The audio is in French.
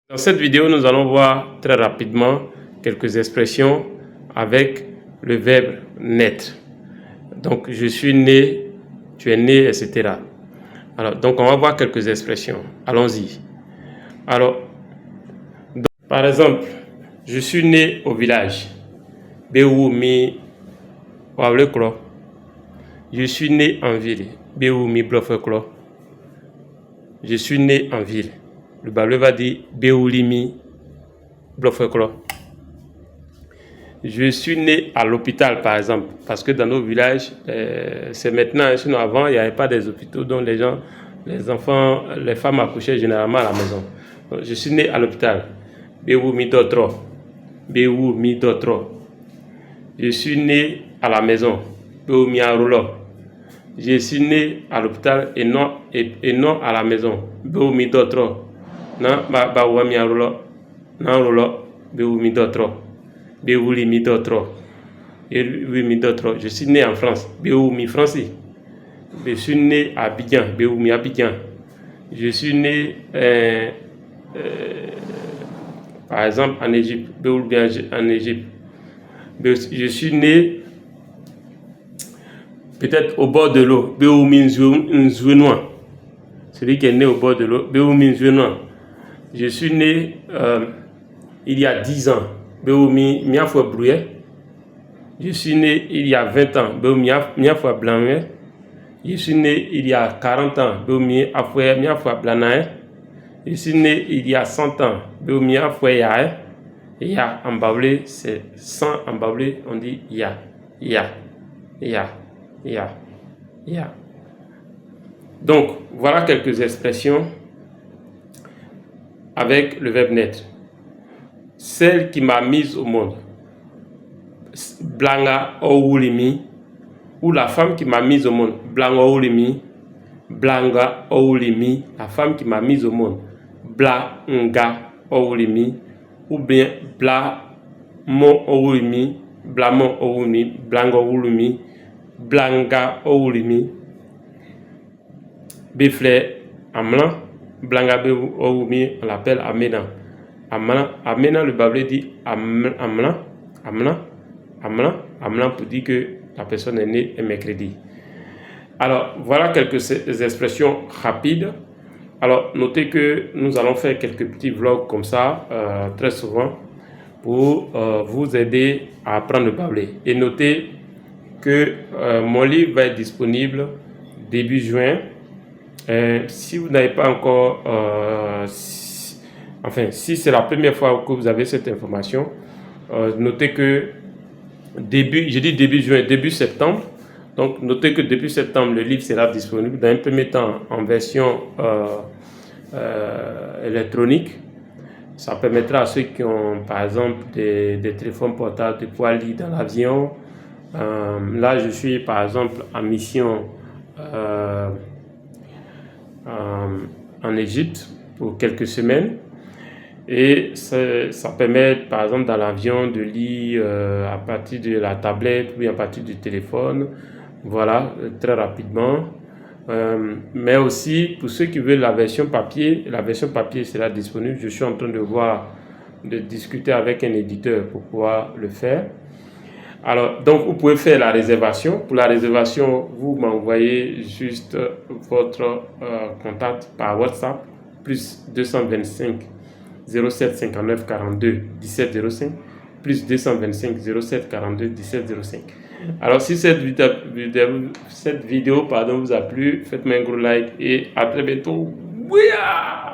Dans cette vidéo, nous allons voir très rapidement quelques expressions avec le verbe naître. Donc, je suis né, tu es né, etc. Alors, donc, on va voir quelques expressions. Allons-y. Alors, par exemple, je suis né au village. Je suis né en ville. Je suis né en ville. Le Bablé va dire Beoulimi Blofeklo. Je suis né à l'hôpital, par exemple, parce que dans nos villages, c'est maintenant, sinon avant, il n'y avait pas des hôpitaux dont les enfants, les femmes accouchaient généralement à la maison. Donc, je suis né à l'hôpital. Beoumi Dotro. Beoumi Dotro. Je suis né à la maison. Beoumi Aroulo. Je suis né à l'hôpital et non à la maison. Beoumi Dotro. Non, Bawami Aroulo. Non, Roulo. Beoumi Dotro. Beouli mi d'autres. Je suis né en France. Beoumi Franci. Je suis né à Abidjan. Beoumi Abidjan. Je suis né par exemple en Égypte. Beouli en Égypte. Je suis né peut-être au bord de l'eau. Beoumi Nzouenois. Celui qui est né au bord de l'eau. Beoumi Nzouenois. Je suis né il y a 10 ans. Je suis né il y a 20 ans. Je suis né il y a 40 ans. Je suis né il y a 100 ans. Ya en bablé, c'est 100 en bablé, on dit ya. Donc, voilà quelques expressions avec le verbe naître. Celle qui m'a mise au monde. Blanga Oulimi. Ou la femme qui m'a mise au monde. Blanga Oulimi. Blanga Oulimi. La femme qui m'a mise au monde. Blanga Oulimi. Ou bien Bla Mon Oulimi. Blamon Oulimi. Blanga Oulimi. Blanga Oulimi. Bifle Amlan. Blanga Oulimi, on l'appelle Amena. Amena, le Bablé dit Amlan pour dire que la personne est née un mercredi. Alors, voilà quelques expressions rapides. Alors, notez que nous allons faire quelques petits vlogs comme ça, très souvent, pour vous aider à apprendre le Bablé. Et notez que mon livre va être disponible début juin. Si vous n'avez pas encore... si c'est la première fois que vous avez cette information, notez que début juin, début septembre. Donc, notez que début septembre, le livre sera disponible dans un premier temps en version électronique. Ça permettra à ceux qui ont, par exemple, des téléphones portables de pouvoir lire dans l'avion. Là, je suis, par exemple, en mission en Égypte pour quelques semaines. Et ça permet, par exemple, dans l'avion, de lire à partir de la tablette ou à partir du téléphone. Voilà, très rapidement. Mais aussi, pour ceux qui veulent la version papier sera disponible. Je suis en train de discuter avec un éditeur pour pouvoir le faire. Alors, donc, vous pouvez faire la réservation. Pour la réservation, vous m'envoyez juste votre contact par WhatsApp, plus 225 07 59 42 17 05, plus 225 07 42 17 05. Alors, si cette vidéo vous a plu, faites-moi un gros like et à très bientôt. Bouya!